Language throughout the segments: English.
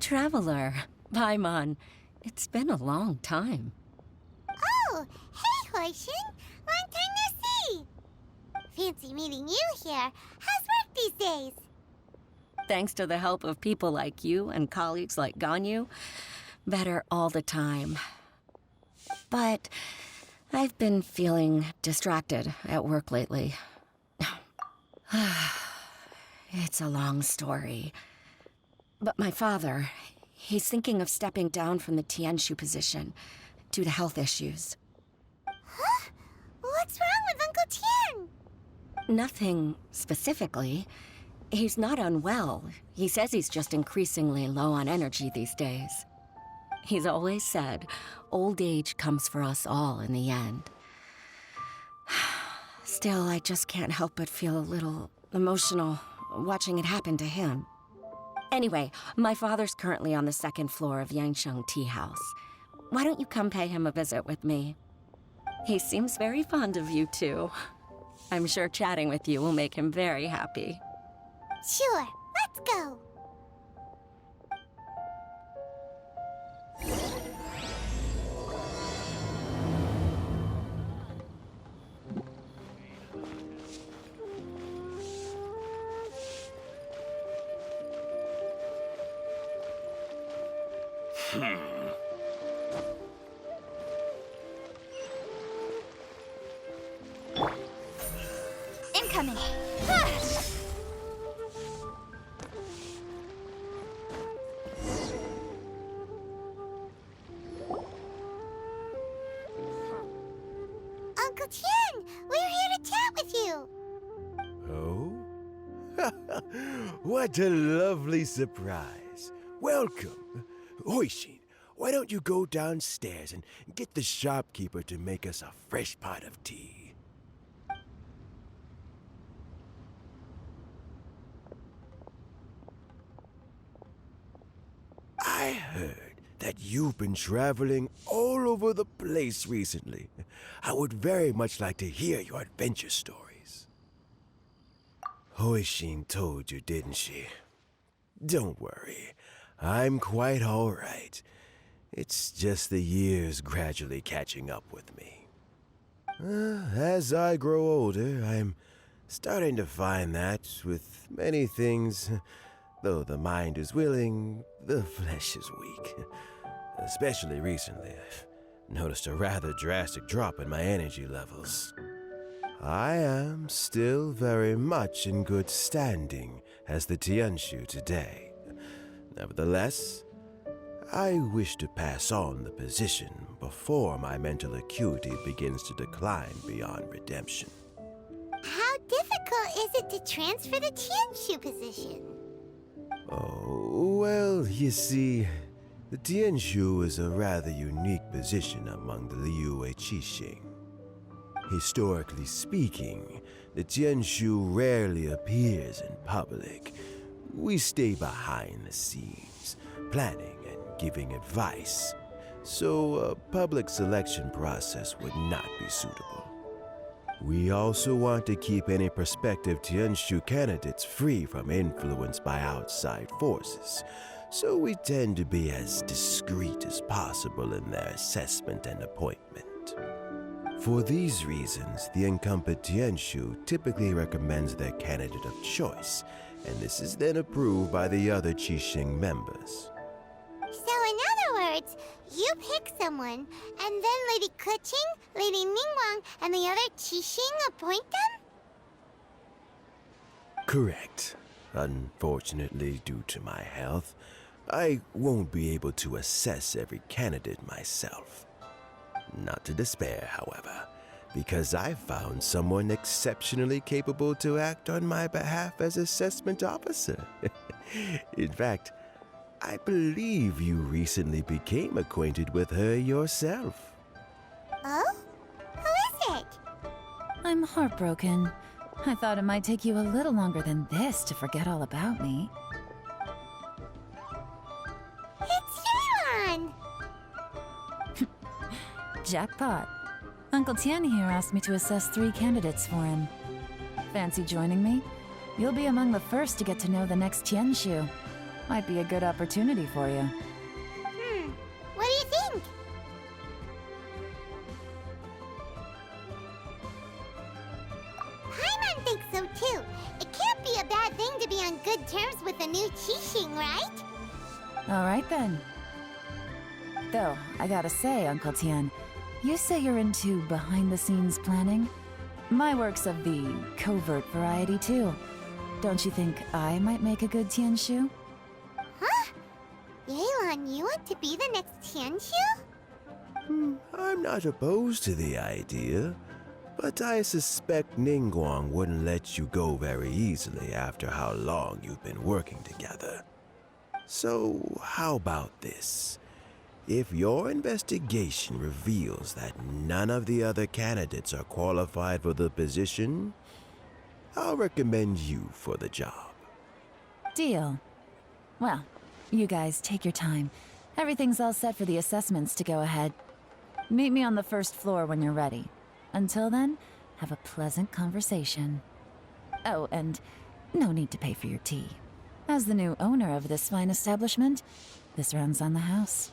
traveler. Paimon. It's been a long time. Oh, hey, Hoishin. Long time no see. Fancy meeting you here. How's work these days? Thanks to the help of people like you and colleagues like Ganyu, better all the time. But I've been feeling distracted at work lately. It's a long story. But my father, he's thinking of stepping down from the Tianshu position due to health issues. Huh? What's wrong with Uncle Tian? Nothing specifically. He's not unwell. He says he's just increasingly low on energy these days. He's always said, old age comes for us all in the end. Still, I just can't help but feel a little emotional watching it happen to him. Anyway, my father's currently on the second floor of Yangsheng Tea House. Why don't you come pay him a visit with me? He seems very fond of you, too. I'm sure chatting with you will make him very happy. Sure, let's go. Incoming. Uncle Tian, we're here to chat with you. Oh? What a lovely surprise. Welcome. Hoishin, why don't you go downstairs and get the shopkeeper to make us a fresh pot of tea? I heard that you've been traveling all over the place recently. I would very much like to hear your adventure stories. Hoishin told you, didn't she? Don't worry, I'm quite all right. It's just the years gradually catching up with me. As I grow older, I'm starting to find that with many things, though the mind is willing, the flesh is weak. Especially recently, I've noticed a rather drastic drop in my energy levels. I am still very much in good standing as the Tianshu today. Nevertheless, I wish to pass on the position before my mental acuity begins to decline beyond redemption. How difficult is it to transfer the Tianshu position? Oh, well, you see, the Tianshu is a rather unique position among the Liyue Qixing. Historically speaking, the Tianshu rarely appears in public. We stay behind the scenes, planning and giving advice, so a public selection process would not be suitable. We also want to keep any prospective Tianshu candidates free from influence by outside forces, so we tend to be as discreet as possible in their assessment and appointment. For these reasons, the incumbent Tianshu typically recommends their candidate of choice, and this is then approved by the other Qixing members. So in other words, you pick someone, and then Lady Keqing, Lady Ningguang, and the other Qixing appoint them? Correct. Unfortunately, due to my health, I won't be able to assess every candidate myself. Not to despair, however, because I found someone exceptionally capable to act on my behalf as assessment officer. In fact, I believe you recently became acquainted with her yourself. Oh? Who is it? I'm heartbroken. I thought it might take you a little longer than this to forget all about me. It's YELAN! Jackpot. Uncle Tian here asked me to assess 3 candidates for him. Fancy joining me? You'll be among the first to get to know the next Tianshu. Might be a good opportunity for you. What do you think? Paimon thinks so too. It can't be a bad thing to be on good terms with a new Qixing, right? Alright then. Though, I gotta say, Uncle Tian, you say you're into behind-the-scenes planning? My work's of the covert variety too. Don't you think I might make a good Tianshu? Huh? Yelan, you want to be the next Tianshu? I'm not opposed to the idea, but I suspect Ningguang wouldn't let you go very easily after how long you've been working together. So, how about this? If your investigation reveals that none of the other candidates are qualified for the position, I'll recommend you for the job. Deal. Well, you guys take your time. Everything's all set for the assessments to go ahead. Meet me on the first floor when you're ready. Until then, have a pleasant conversation. Oh, and no need to pay for your tea. As the new owner of this fine establishment, this runs on the house.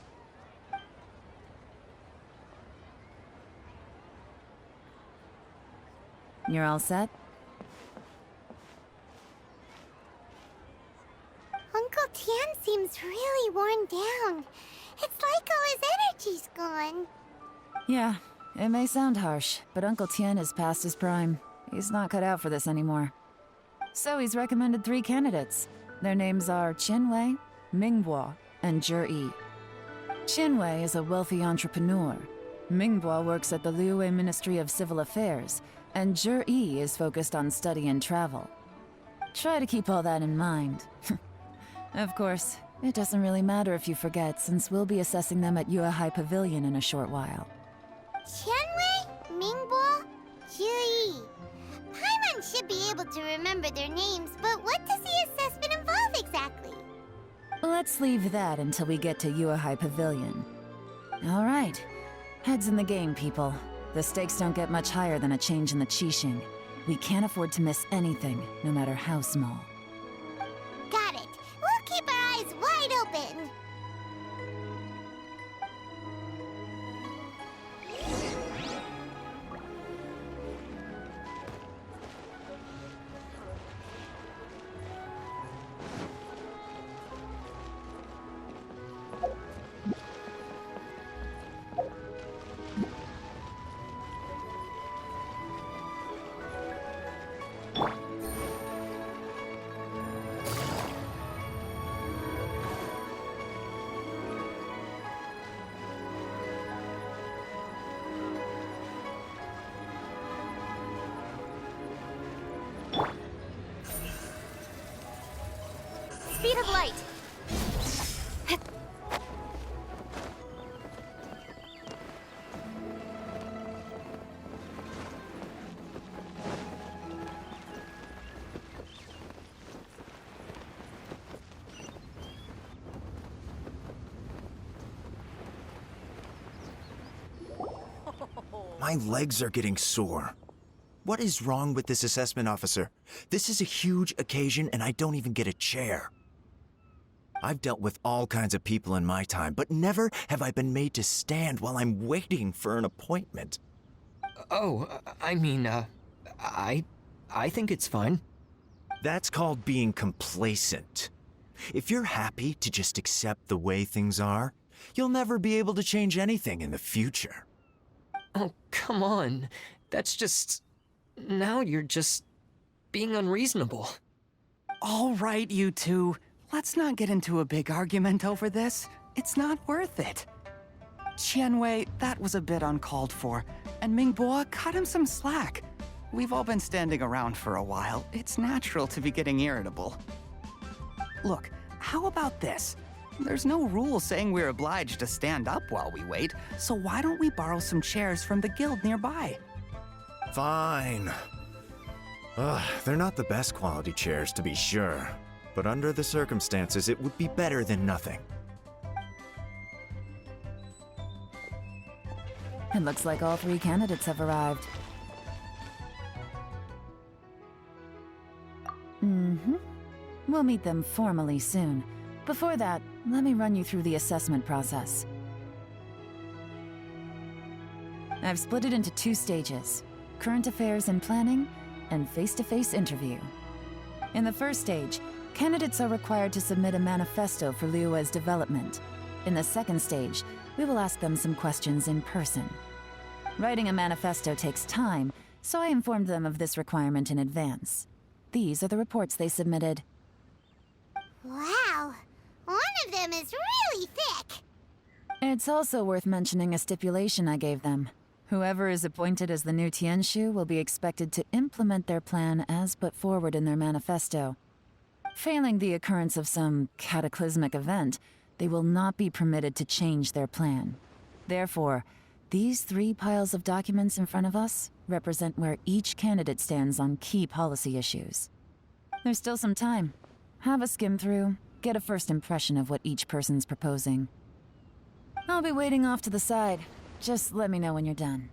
You're all set? Uncle Tian seems really worn down. It's like all his energy's gone. Yeah, it may sound harsh, but Uncle Tian is past his prime. He's not cut out for this anymore. So he's recommended 3 candidates. Their names are Qinwei, Mingbo, and Zhi. Qinwei is a wealthy entrepreneur. Mingbo works at the Liyue Ministry of Civil Affairs, and Zhi is focused on study and travel. Try to keep all that in mind. Of course, it doesn't really matter if you forget, since we'll be assessing them at Yuehai Pavilion in a short while. Qianwei, Mingbo, Zhi. Paimon should be able to remember their names, but what does the assessment involve exactly? Let's leave that until we get to Yuehai Pavilion. All right. Heads in the game, people. The stakes don't get much higher than a change in the Qixing. We can't afford to miss anything, no matter how small. Got it. We'll keep our eyes wide open. Speed of light! My legs are getting sore. What is wrong with this assessment officer? This is a huge occasion and I don't even get a chair. I've dealt with all kinds of people in my time, but never have I been made to stand while I'm waiting for an appointment. Oh, I mean, I think it's fine. That's called being complacent. If you're happy to just accept the way things are, you'll never be able to change anything in the future. Oh, come on. That's just... Now you're just being unreasonable. All right, you two. Let's not get into a big argument over this. It's not worth it. Qianwei, that was a bit uncalled for. And Mingbo, cut him some slack. We've all been standing around for a while. It's natural to be getting irritable. Look, how about this? There's no rule saying we're obliged to stand up while we wait, so why don't we borrow some chairs from the guild nearby? Fine. They're not the best quality chairs, to be sure. But under the circumstances, it would be better than nothing. It looks like all 3 candidates have arrived. We'll meet them formally soon. Before that, let me run you through the assessment process. I've split it into 2 stages: current affairs and planning, and face-to-face interview. In the first stage, candidates are required to submit a manifesto for Liyue's development. In the second stage, we will ask them some questions in person. Writing a manifesto takes time, so I informed them of this requirement in advance. These are the reports they submitted. Wow, one of them is really thick. It's also worth mentioning a stipulation I gave them. Whoever is appointed as the new Tianshu will be expected to implement their plan as put forward in their manifesto. Failing the occurrence of some cataclysmic event, they will not be permitted to change their plan. Therefore, these 3 piles of documents in front of us represent where each candidate stands on key policy issues. There's still some time. Have a skim through, get a first impression of what each person's proposing. I'll be waiting off to the side. Just let me know when you're done.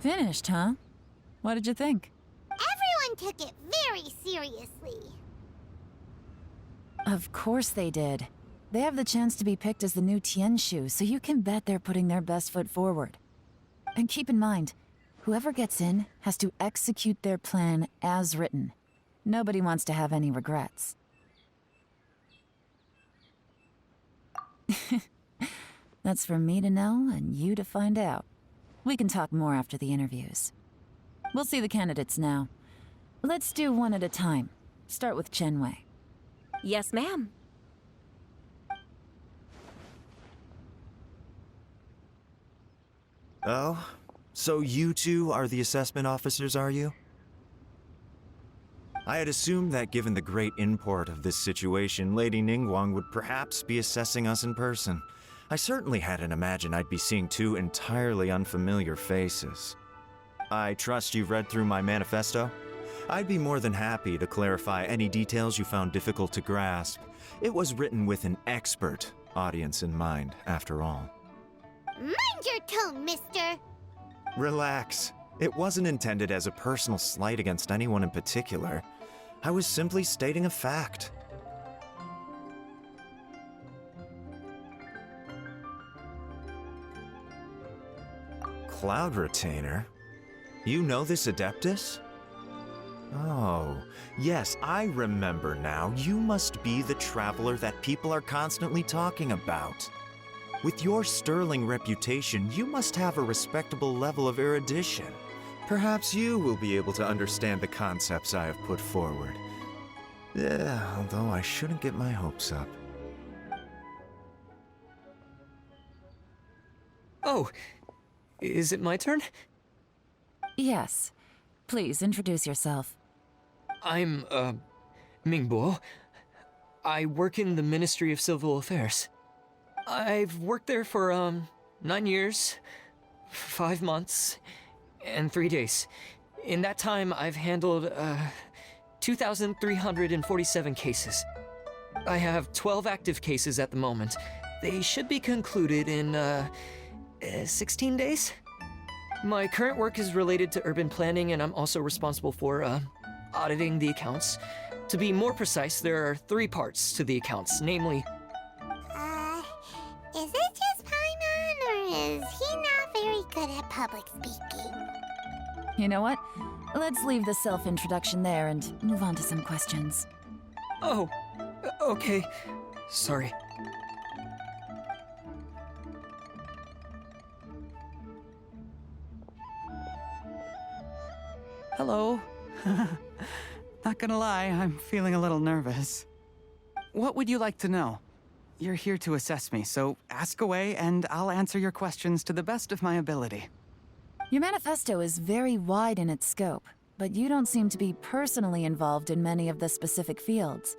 Finished, huh? What did you think? Everyone took it very seriously. Of course they did. They have the chance to be picked as the new Tianshu, so you can bet they're putting their best foot forward. And keep in mind, whoever gets in has to execute their plan as written. Nobody wants to have any regrets. That's for me to know and you to find out. We can talk more after the interviews. We'll see the candidates now. Let's do one at a time. Start with Chenwei. Yes, ma'am. Oh? So you 2 are the assessment officers, are you? I had assumed that given the great import of this situation, Lady Ningguang would perhaps be assessing us in person. I certainly hadn't imagined I'd be seeing 2 entirely unfamiliar faces. I trust you've read through my manifesto? I'd be more than happy to clarify any details you found difficult to grasp. It was written with an expert audience in mind, after all. Mind your tone, mister. Relax. It wasn't intended as a personal slight against anyone in particular. I was simply stating a fact. Cloud Retainer? You know this Adeptus? Oh, yes, I remember now. You must be the traveler that people are constantly talking about. With your sterling reputation, you must have a respectable level of erudition. Perhaps you will be able to understand the concepts I have put forward. Although I shouldn't get my hopes up. Oh, is it my turn? Yes. Please introduce yourself. I'm, Mingbo. I work in the Ministry of Civil Affairs. I've worked there for, 9 years, 5 months, and 3 days. In that time, I've handled, 2,347 cases. I have 12 active cases at the moment. They should be concluded in, 16 days? My current work is related to urban planning, and I'm also responsible for, auditing the accounts. To be more precise, there are 3 parts to the accounts, namely... Is it just Paimon, or is he not very good at public speaking? You know what? Let's leave the self-introduction there and move on to some questions. Oh, okay. Sorry. Hello. Not gonna lie, I'm feeling a little nervous. What would you like to know? You're here to assess me, so ask away and I'll answer your questions to the best of my ability. Your manifesto is very wide in its scope, but you don't seem to be personally involved in many of the specific fields.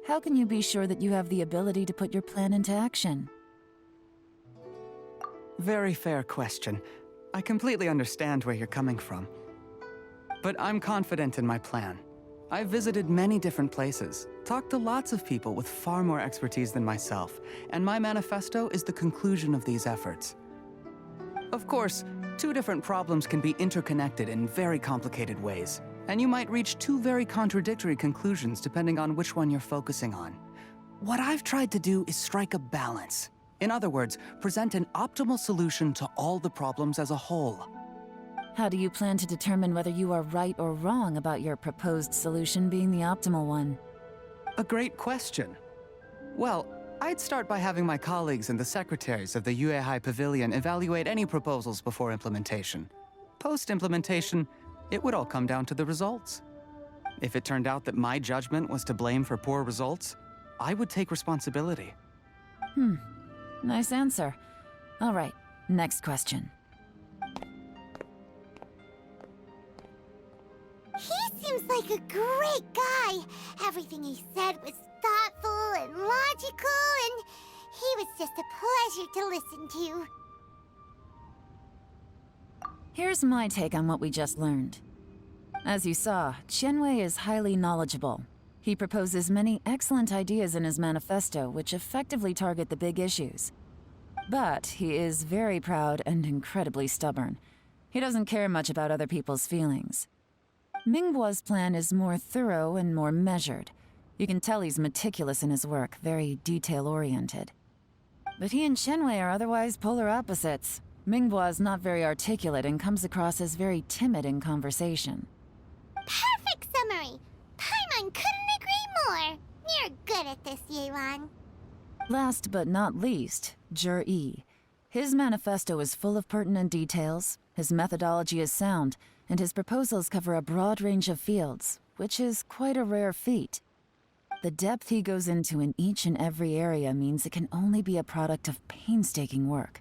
How can you be sure that you have the ability to put your plan into action? Very fair question. I completely understand where you're coming from. But I'm confident in my plan. I've visited many different places, talked to lots of people with far more expertise than myself, and my manifesto is the conclusion of these efforts. Of course, 2 different problems can be interconnected in very complicated ways, and you might reach 2 very contradictory conclusions depending on which one you're focusing on. What I've tried to do is strike a balance. In other words, present an optimal solution to all the problems as a whole. How do you plan to determine whether you are right or wrong about your proposed solution being the optimal one? A great question. Well, I'd start by having my colleagues and the secretaries of the Yuehai Pavilion evaluate any proposals before implementation. Post-implementation, it would all come down to the results. If it turned out that my judgment was to blame for poor results, I would take responsibility. Nice answer. All right, next question. He seems like a great guy. Everything he said was thoughtful and logical, and he was just a pleasure to listen to. Here's my take on what we just learned. As you saw, Qianwei is highly knowledgeable. He proposes many excellent ideas in his manifesto which effectively target the big issues. But he is very proud and incredibly stubborn. He doesn't care much about other people's feelings. Mingbo's plan is more thorough and more measured. You can tell he's meticulous in his work, very detail-oriented. But he and Qianwei are otherwise polar opposites. Mingbo is not very articulate and comes across as very timid in conversation. Perfect summary! Paimon couldn't agree more! You're good at this, YELAN. Last but not least, Zhi. His manifesto is full of pertinent details, his methodology is sound, and his proposals cover a broad range of fields, which is quite a rare feat. The depth he goes into in each and every area means it can only be a product of painstaking work.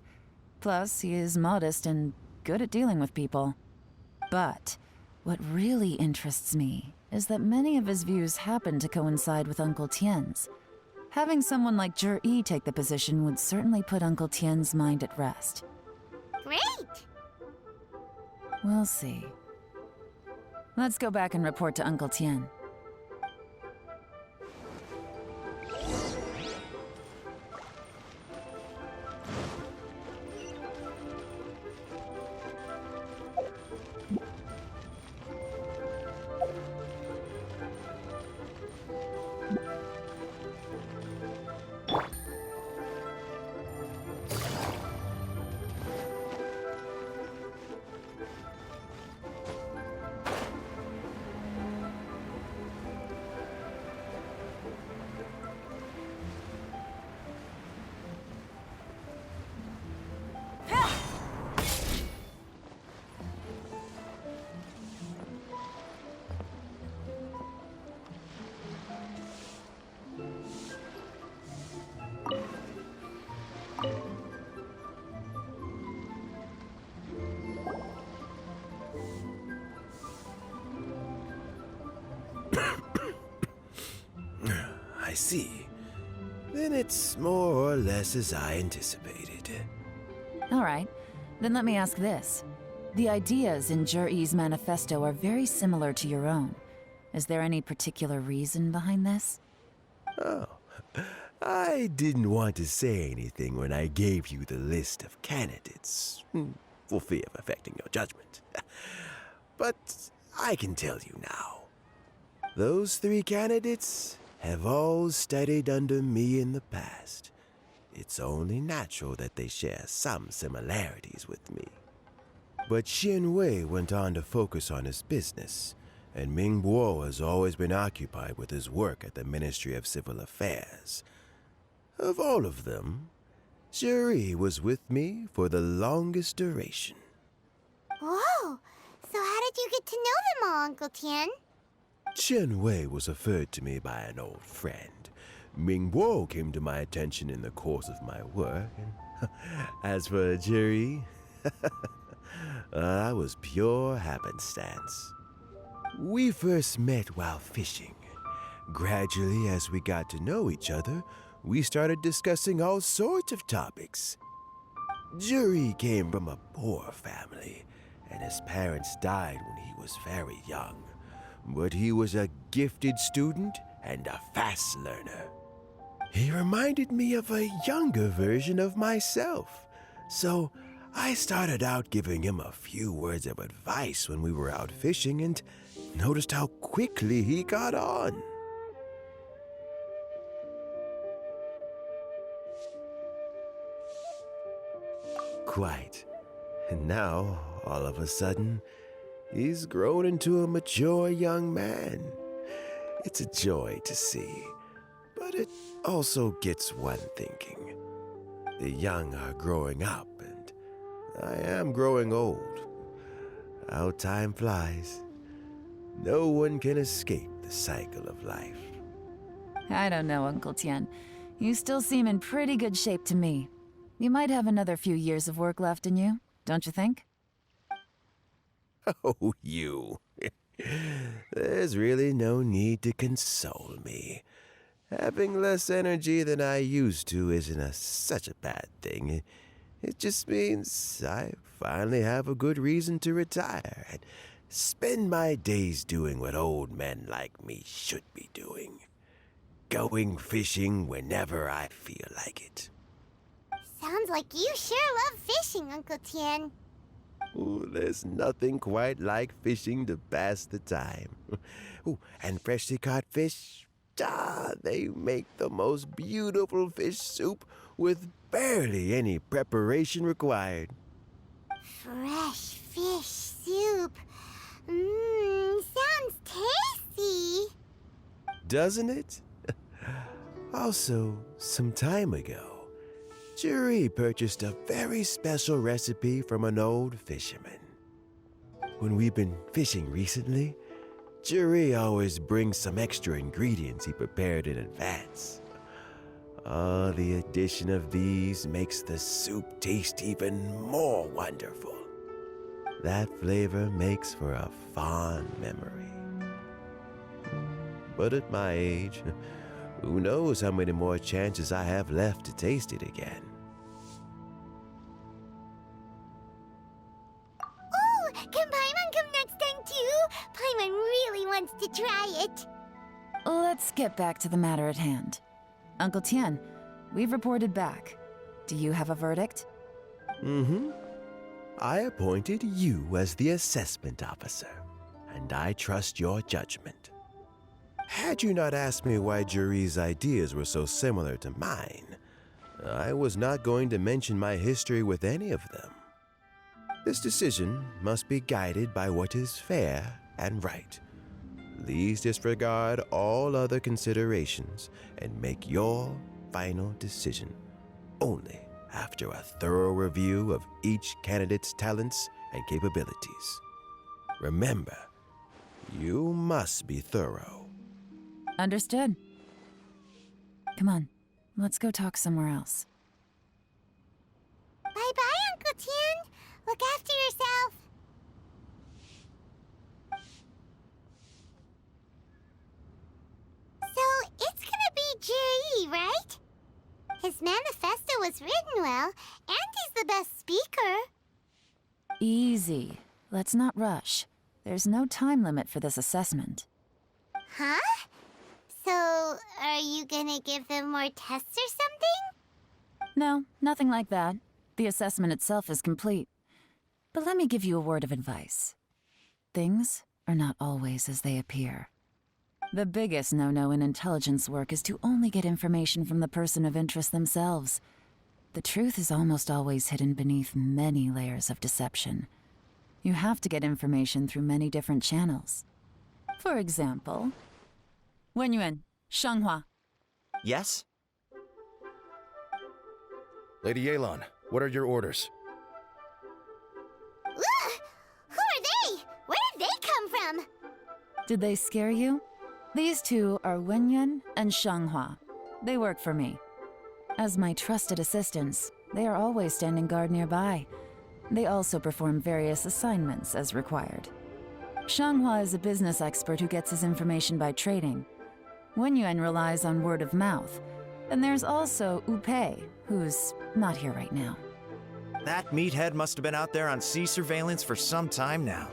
Plus, he is modest and good at dealing with people. But what really interests me is that many of his views happen to coincide with Uncle Tien's. Having someone like Zhi take the position would certainly put Uncle Tien's mind at rest. Great! We'll see. Let's go back and report to Uncle Tien. I see. Then it's more or less as I anticipated. All right, then let me ask this. The ideas in Zhi's manifesto are very similar to your own. Is there any particular reason behind this? Oh, I didn't want to say anything when I gave you the list of candidates, for fear of affecting your judgment. But I can tell you now. Those 3 candidates have all studied under me in the past. It's only natural that they share some similarities with me. But Xin Wei went on to focus on his business, and Ming Bo has always been occupied with his work at the Ministry of Civil Affairs. Of all of them, Zuri was with me for the longest duration. Whoa! So how did you get to know them all, Uncle Tian? Chen Wei was referred to me by an old friend. Ming Bo came to my attention in the course of my work, and as for Jerry, I was pure happenstance. We first met while fishing. Gradually, as we got to know each other, we started discussing all sorts of topics. Jerry came from a poor family, and his parents died when he was very young. But he was a gifted student and a fast learner. He reminded me of a younger version of myself, so I started out giving him a few words of advice when we were out fishing and noticed how quickly he got on. Quite. And now, all of a sudden, he's grown into a mature young man. It's a joy to see, but it also gets one thinking. The young are growing up, and I am growing old. How time flies. No one can escape the cycle of life. I don't know, Uncle Tian. You still seem in pretty good shape to me. You might have another few years of work left in you, don't you think? Oh, you. There's really no need to console me. Having less energy than I used to isn't such a bad thing. It just means I finally have a good reason to retire and spend my days doing what old men like me should be doing. Going fishing whenever I feel like it. Sounds like you sure love fishing, Uncle Tian. Ooh, there's nothing quite like fishing to pass the time. Ooh, and freshly caught fish, they make the most beautiful fish soup with barely any preparation required. Fresh fish soup. Sounds tasty. Doesn't it? Also, some time ago, Jerry purchased a very special recipe from an old fisherman. When we've been fishing recently, Jerry always brings some extra ingredients he prepared in advance. The addition of these makes the soup taste even more wonderful. That flavor makes for a fond memory. But at my age, who knows how many more chances I have left to taste it again. Oh, can Paimon come next time too? Paimon really wants to try it. Let's get back to the matter at hand. Uncle Tian, we've reported back. Do you have a verdict? I appointed you as the assessment officer, and I trust your judgment. Had you not asked me why Jerry's ideas were so similar to mine, I was not going to mention my history with any of them. This decision must be guided by what is fair and right. Please disregard all other considerations and make your final decision only after a thorough review of each candidate's talents and capabilities. Remember, you must be thorough. Understood. Come on, let's go talk somewhere else. Bye-bye, Uncle Tian. Look after yourself. So, it's gonna be J.E., right? His manifesto was written well, and he's the best speaker. Easy. Let's not rush. There's no time limit for this assessment. Huh? So, are you gonna give them more tests or something? No, nothing like that. The assessment itself is complete. But let me give you a word of advice. Things are not always as they appear. The biggest no-no in intelligence work is to only get information from the person of interest themselves. The truth is almost always hidden beneath many layers of deception. You have to get information through many different channels. For example, Wenyuan, Shanghua. Yes? Lady YELAN, what are your orders? Ugh! Who are they? Where did they come from? Did they scare you? These two are Wenyuan and Shanghua. They work for me. As my trusted assistants, they are always standing guard nearby. They also perform various assignments as required. Shanghua is a business expert who gets his information by trading. Wenyuan relies on word of mouth. And there's also Upei, who's not here right now. That meathead must have been out there on sea surveillance for some time now.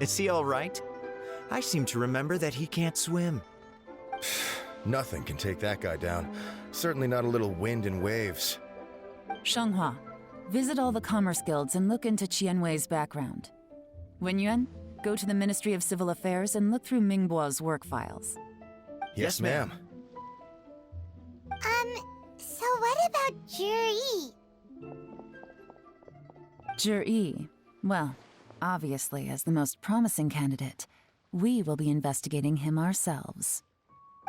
Is he all right? I seem to remember that he can't swim. Nothing can take that guy down. Certainly not a little wind and waves. Shanghua, visit all the commerce guilds and look into Qianwei's background. Wenyuan, go to the Ministry of Civil Affairs and look through Mingbo's work files. Yes, ma'am. So what about Juri? Juri, well, obviously as the most promising candidate, we will be investigating him ourselves.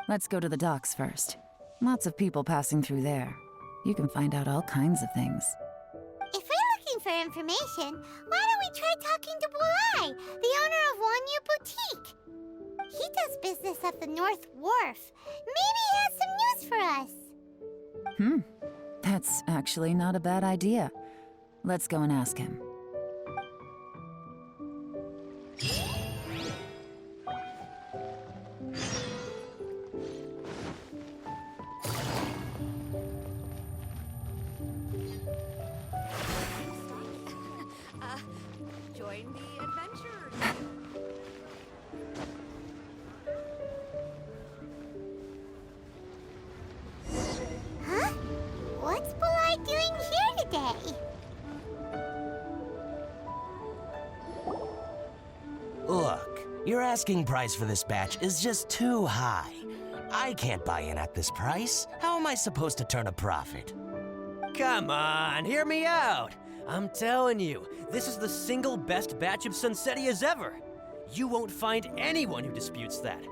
Let's go to the docks first. Lots of people passing through there. You can find out all kinds of things. If we're looking for information, why don't we try talking to Bulai, the owner of Wanyu Boutique? He does business at the North Wharf. Maybe he has some news for us. That's actually not a bad idea. Let's go and ask him. Join the adventure. Huh? What's Bulai doing here today? Look, your asking price for this batch is just too high. I can't buy in at this price. How am I supposed to turn a profit? Come on, hear me out. I'm telling you, this is the single best batch of Sunsettias ever. You won't find anyone who disputes that.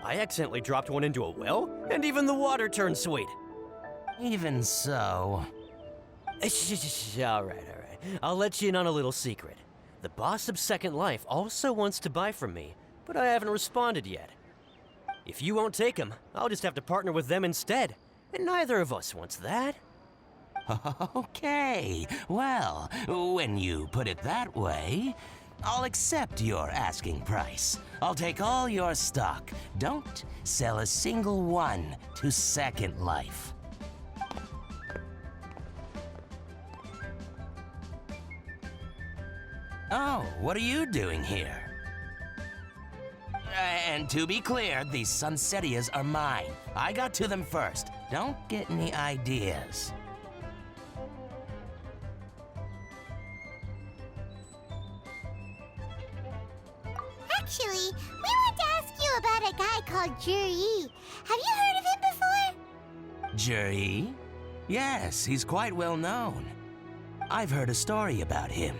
I accidentally dropped one into a well, and even the water turned sweet. Even so... All right. I'll let you in on a little secret. The boss of Second Life also wants to buy from me, but I haven't responded yet. If you won't take him, I'll just have to partner with them instead, and neither of us wants that. Okay, well, when you put it that way, I'll accept your asking price. I'll take all your stock. Don't sell a single one to Second Life. Oh, what are you doing here? And to be clear, these Sunsettias are mine. I got to them first. Don't get any ideas. Actually, we want to ask you about a guy called Juri. Have you heard of him before? Juri? Yes, he's quite well known. I've heard a story about him.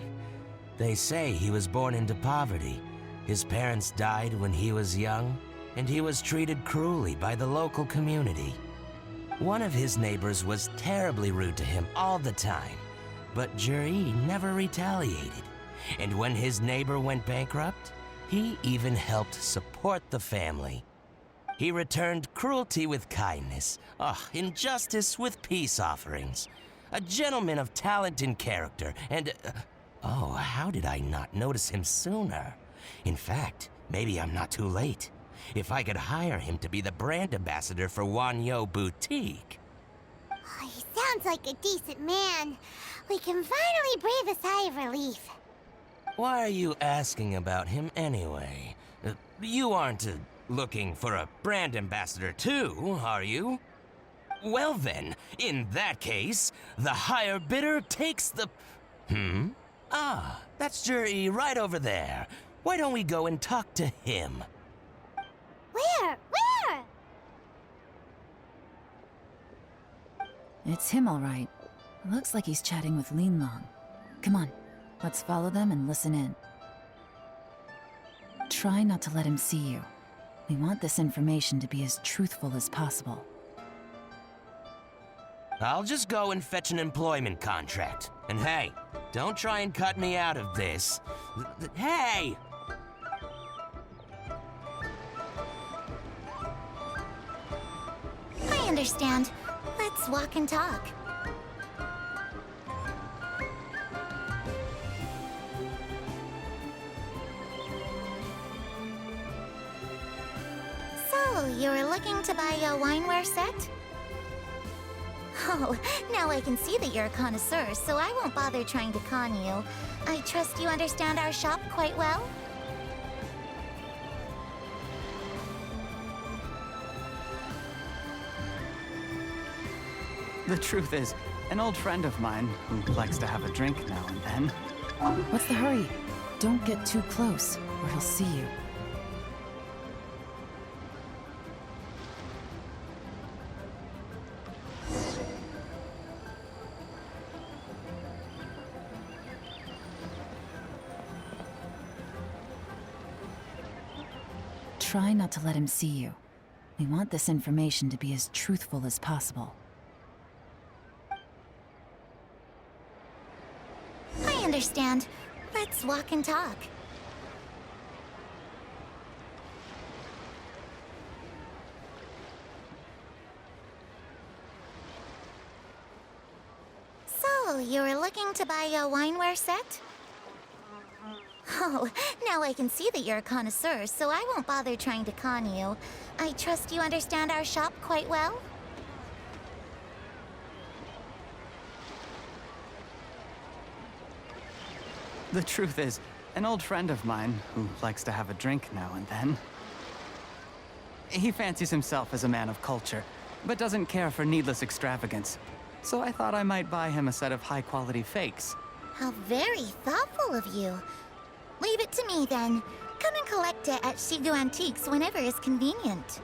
They say he was born into poverty. His parents died when he was young, and he was treated cruelly by the local community. One of his neighbors was terribly rude to him all the time, but Juri never retaliated. And when his neighbor went bankrupt, he even helped support the family. He returned cruelty with kindness, injustice with peace offerings. A gentleman of talent and character, and... how did I not notice him sooner? In fact, maybe I'm not too late. If I could hire him to be the brand ambassador for Wanyu Boutique. Oh, he sounds like a decent man. We can finally breathe a sigh of relief. Why are you asking about him anyway? You aren't looking for a brand ambassador too, are you? Well then, in that case, the higher bidder takes the... Ah, that's Juri right over there. Why don't we go and talk to him? Where? Where? It's him, all right. Looks like he's chatting with Linlong. Come on, let's follow them and listen in. Try not to let him see you. We want this information to be as truthful as possible. I'll just go and fetch an employment contract. And hey, don't try and cut me out of this. Hey! I understand. Let's walk and talk. So, you were looking to buy a wineware set? Oh, now I can see that you're a connoisseur, so I won't bother trying to con you. I trust you understand our shop quite well? The truth is, an old friend of mine who likes to have a drink now and then. What's the hurry? Don't get too close, or he'll see you. Try not to let him see you. We want this information to be as truthful as possible. I understand. Let's walk and talk. So, you were looking to buy a wineware set? Oh, now I can see that you're a connoisseur, so I won't bother trying to con you. I trust you understand our shop quite well? The truth is, an old friend of mine who likes to have a drink now and then. He fancies himself as a man of culture, but doesn't care for needless extravagance. So I thought I might buy him a set of high-quality fakes. How very thoughtful of you. Leave it to me, then. Come and collect it at Shigu Antiques whenever is convenient.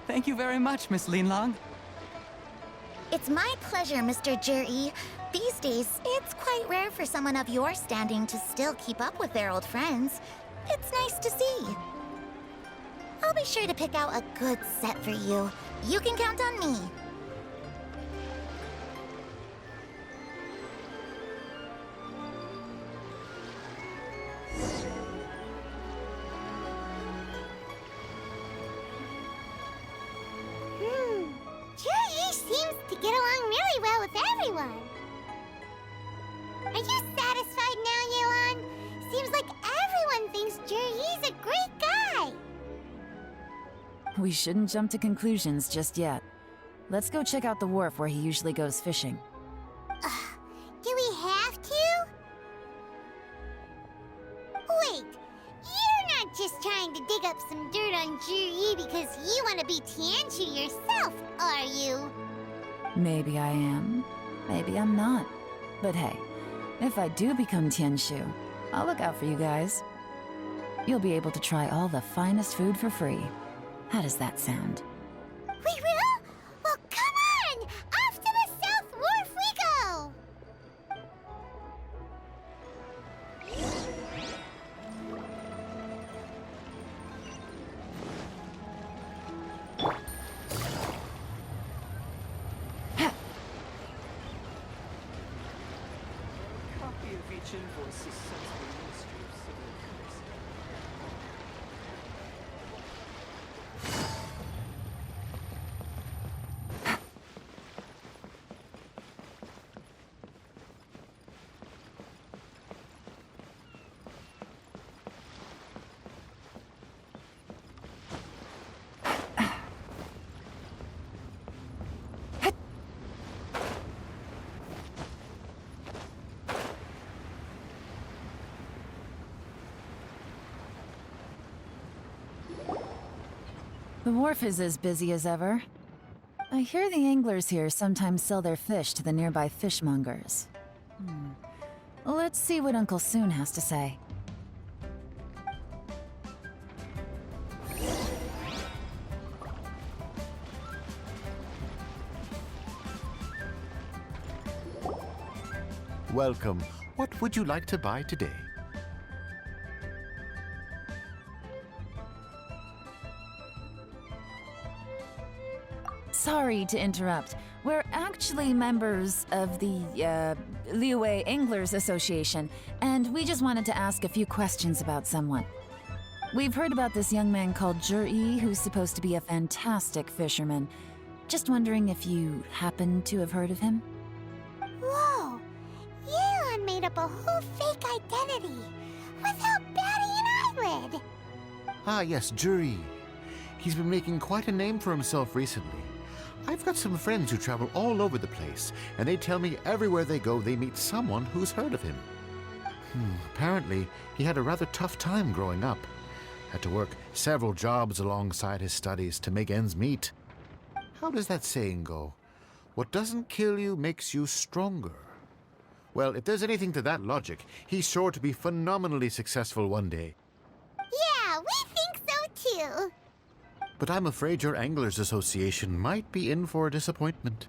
Thank you very much, Miss Linlong. It's my pleasure, Mr. Juri. These days, it's quite rare for someone of your standing to still keep up with their old friends. It's nice to see. I'll be sure to pick out a good set for you. You can count on me. Juri seems to get along really well with everyone. Are you satisfied now, YELAN? Seems like everyone thinks Juri's a great guy. We shouldn't jump to conclusions just yet. Let's go check out the wharf where he usually goes fishing. Do we have to? Wait, you're not just trying to dig up some dirt on Juri because you want to be Tianchu yourself, are you? Maybe I am. Maybe I'm not. But hey, if I do become Tianshu, I'll look out for you guys. You'll be able to try all the finest food for free. How does that sound? We will? Well, come on! Off to the South Wharf we go! Copy of each invoice is sent to the Ministry of Civil Affairs. The wharf is as busy as ever. I hear the anglers here sometimes sell their fish to the nearby fishmongers. Let's see what Uncle Soon has to say. Welcome. What would you like to buy today? Sorry to interrupt. We're actually members of the, Liyue Anglers Association, and we just wanted to ask a few questions about someone. We've heard about this young man called Zhi, who's supposed to be a fantastic fisherman. Just wondering if you happen to have heard of him? Whoa! YELAN made up a whole fake identity without batting an eyelid! Ah, yes, Zhi. He's been making quite a name for himself recently. I've got some friends who travel all over the place, and they tell me everywhere they go they meet someone who's heard of him. Apparently, he had a rather tough time growing up. Had to work several jobs alongside his studies to make ends meet. How does that saying go? What doesn't kill you makes you stronger. Well, if there's anything to that logic, he's sure to be phenomenally successful one day. Yeah, we think so too! But I'm afraid your Anglers Association might be in for a disappointment.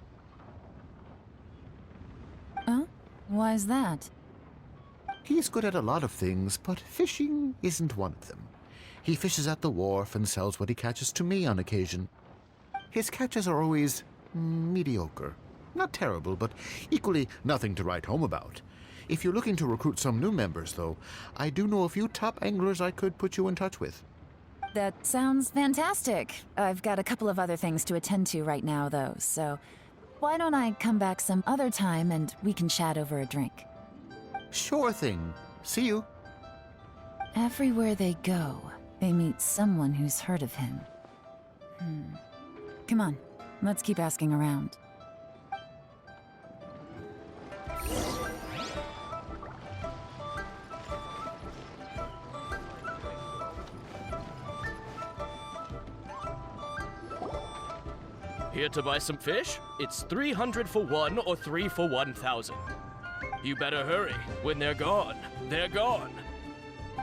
Oh? Why's that? He's good at a lot of things, but fishing isn't one of them. He fishes at the wharf and sells what he catches to me on occasion. His catches are always mediocre. Not terrible, but equally nothing to write home about. If you're looking to recruit some new members, though, I do know a few top anglers I could put you in touch with. That sounds fantastic. I've got a couple of other things to attend to right now, though, so why don't I come back some other time and we can chat over a drink? Sure thing. See you. Everywhere they go, they meet someone who's heard of him. Come on, let's keep asking around. Here to buy some fish? It's 300 for one or 3 for 1,000. You better hurry. When they're gone, they're gone.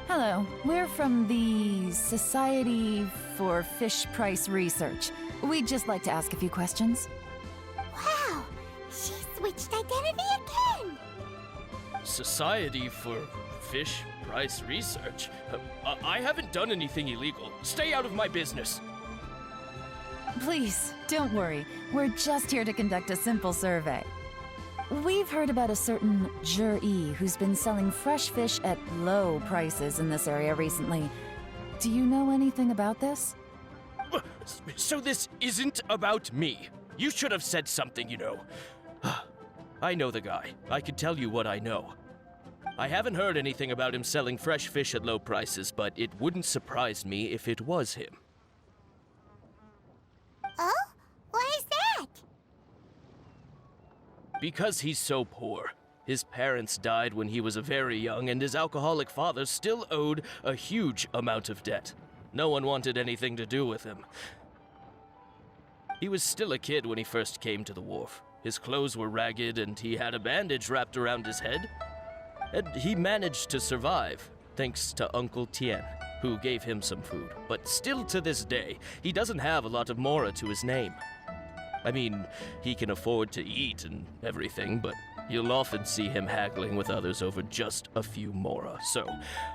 Hello, we're from the Society for Fish Price Research. We'd just like to ask a few questions. Wow! She switched identity again! Society for Fish Price Research? I haven't done anything illegal. Stay out of my business. Please, don't worry. We're just here to conduct a simple survey. We've heard about a certain Zhi who's been selling fresh fish at low prices in this area recently. Do you know anything about this? So this isn't about me. You should have said something, you know. I know the guy. I can tell you what I know. I haven't heard anything about him selling fresh fish at low prices, but it wouldn't surprise me if it was him. Oh? Why is that? Because he's so poor. His parents died when he was very young, and his alcoholic father still owed a huge amount of debt. No one wanted anything to do with him. He was still a kid when he first came to the wharf. His clothes were ragged, and he had a bandage wrapped around his head. And he managed to survive, thanks to Uncle Tien, who gave him some food. But still to this day, he doesn't have a lot of mora to his name. I mean, he can afford to eat and everything, but you'll often see him haggling with others over just a few mora. So,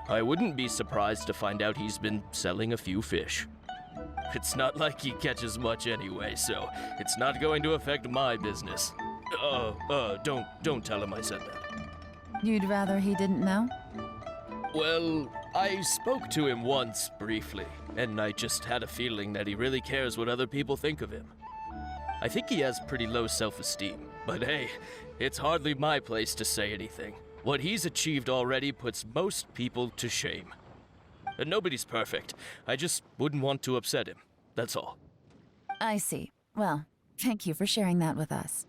I wouldn't be surprised to find out he's been selling a few fish. It's not like he catches much anyway, so it's not going to affect my business. Don't tell him I said that. You'd rather he didn't know? Well, I spoke to him once, briefly, and I just had a feeling that he really cares what other people think of him. I think he has pretty low self-esteem, but hey, it's hardly my place to say anything. What he's achieved already puts most people to shame. And nobody's perfect. I just wouldn't want to upset him, that's all. I see. Well, thank you for sharing that with us.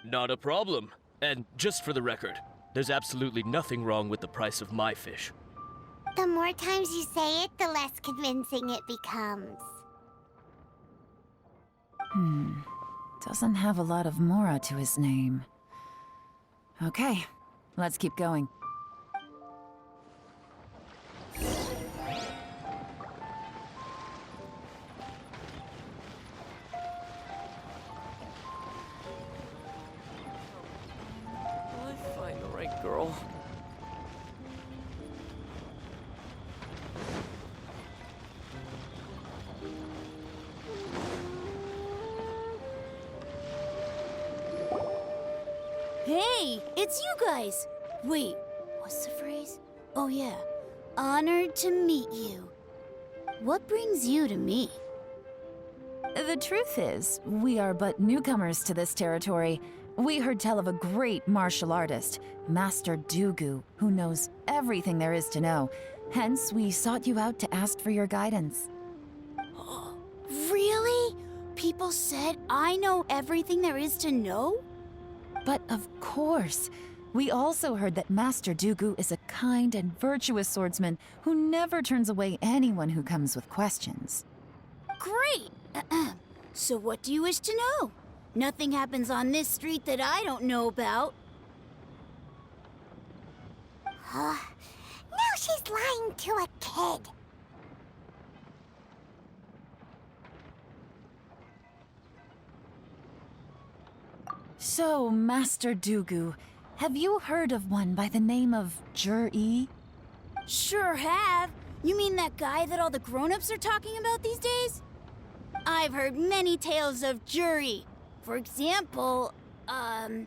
Not a problem. And just for the record, there's absolutely nothing wrong with the price of my fish. The more times you say it, the less convincing it becomes. Doesn't have a lot of Mora to his name. Okay, let's keep going. Will I find the right girl? Hey, it's you guys! Wait, what's the phrase? Oh yeah, honored to meet you. What brings you to me? The truth is, we are but newcomers to this territory. We heard tell of a great martial artist, Master Dugu, who knows everything there is to know. Hence, we sought you out to ask for your guidance. Really? People said I know everything there is to know? But of course, we also heard that Master Dugu is a kind and virtuous swordsman who never turns away anyone who comes with questions. Great! So what do you wish to know? Nothing happens on this street that I don't know about. Now she's lying to a kid. So, Master Dugu, have you heard of one by the name of Jur-E? Sure have. You mean that guy that all the grown-ups are talking about these days? I've heard many tales of Juri. For example, I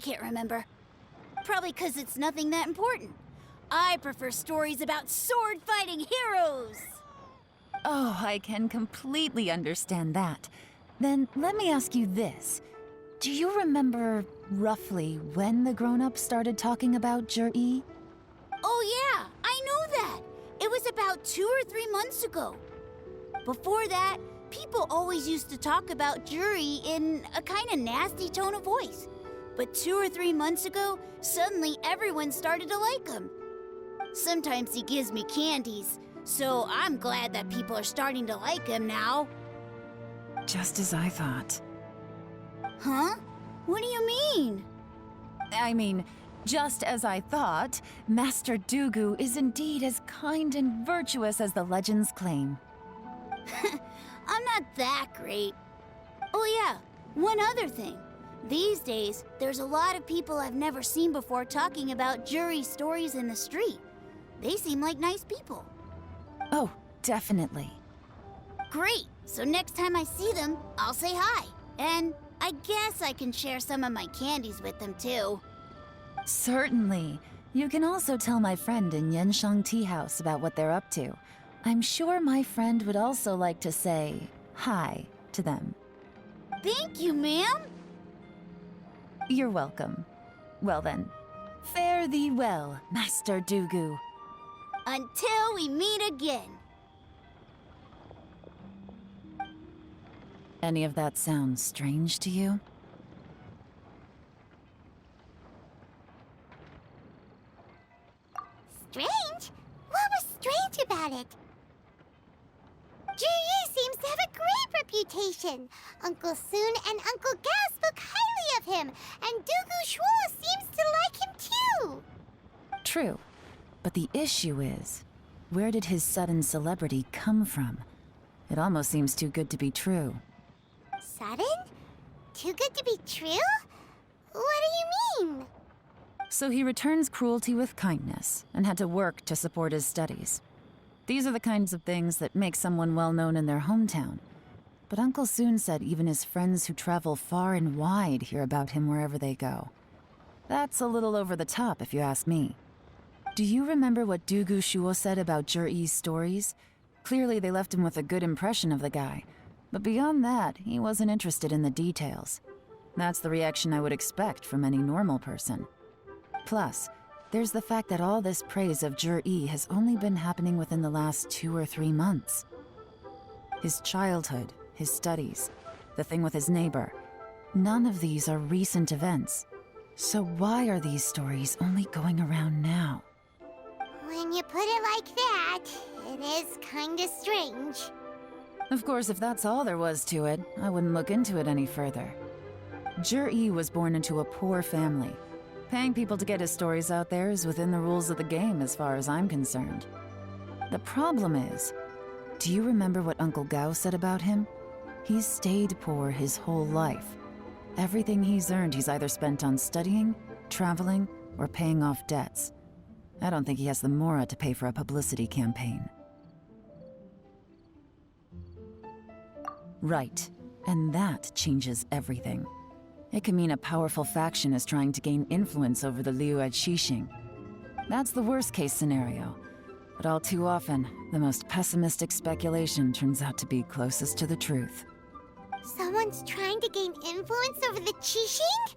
can't remember. Probably 'cause it's nothing that important. I prefer stories about sword-fighting heroes. Oh, I can completely understand that. Then let me ask you this. Do you remember roughly when the grown-ups started talking about Jur-E? Oh yeah, I know that. It was about 2 or 3 months ago. Before that, people always used to talk about Juri in a kind of nasty tone of voice. But 2 or 3 months ago, suddenly everyone started to like him. Sometimes he gives me candies, so I'm glad that people are starting to like him now. Just as I thought. Huh? What do you mean? I mean, just as I thought, Master Dugu is indeed as kind and virtuous as the legends claim. I'm not that great. Oh yeah, one other thing. These days, there's a lot of people I've never seen before talking about Juri stories in the street. They seem like nice people. Oh, definitely. Great! So next time I see them, I'll say hi. And I guess I can share some of my candies with them too. Certainly. You can also tell my friend in Genshin Tea House about what they're up to. I'm sure my friend would also like to say hi to them. Thank you, ma'am! You're welcome. Well then, fare thee well, Master Dugu. Until we meet again. Any of that sound strange to you? Strange? What was strange about it? Juri seems to have a great reputation. Uncle Soon and Uncle Gao spoke highly of him, and Dugu Shuo seems to like him too. True. But the issue is, where did his sudden celebrity come from? It almost seems too good to be true. Sudden? Too good to be true? What do you mean? So he returns cruelty with kindness, and had to work to support his studies. These are the kinds of things that make someone well known in their hometown. But Uncle Soon said even his friends who travel far and wide hear about him wherever they go. That's a little over the top, if you ask me. Do you remember what Dugu Shuo said about Jur-E's stories? Clearly they left him with a good impression of the guy. But beyond that, he wasn't interested in the details. That's the reaction I would expect from any normal person. Plus, there's the fact that all this praise of Jur-E has only been happening within the last 2 or 3 months. His childhood, his studies, the thing with his neighbor, none of these are recent events. So why are these stories only going around now? When you put it like that, it is kinda strange. Of course, if that's all there was to it, I wouldn't look into it any further. Zhi was born into a poor family. Paying people to get his stories out there is within the rules of the game as far as I'm concerned. The problem is, do you remember what Uncle Gao said about him? He's stayed poor his whole life. Everything he's earned he's either spent on studying, traveling, or paying off debts. I don't think he has the mora to pay for a publicity campaign. Right, and that changes everything. It can mean a powerful faction is trying to gain influence over the Liu at Xixing. That's the worst-case scenario. But all too often, the most pessimistic speculation turns out to be closest to the truth. Someone's trying to gain influence over the Qixing?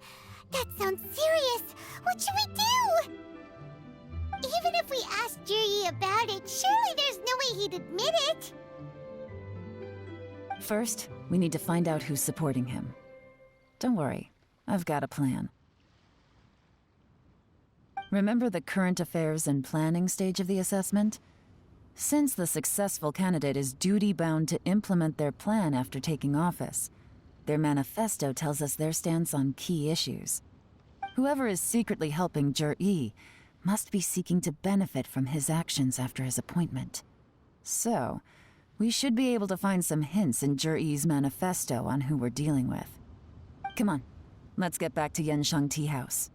That sounds serious. What should we do? Even if we asked Jiri about it, surely there's no way he'd admit it. First, we need to find out who's supporting him. Don't worry, I've got a plan. Remember the current affairs and planning stage of the assessment? Since the successful candidate is duty-bound to implement their plan after taking office, their manifesto tells us their stance on key issues. Whoever is secretly helping Zhi must be seeking to benefit from his actions after his appointment. So, we should be able to find some hints in Zhi's manifesto on who we're dealing with. Come on, let's get back to Yenshang Tea House.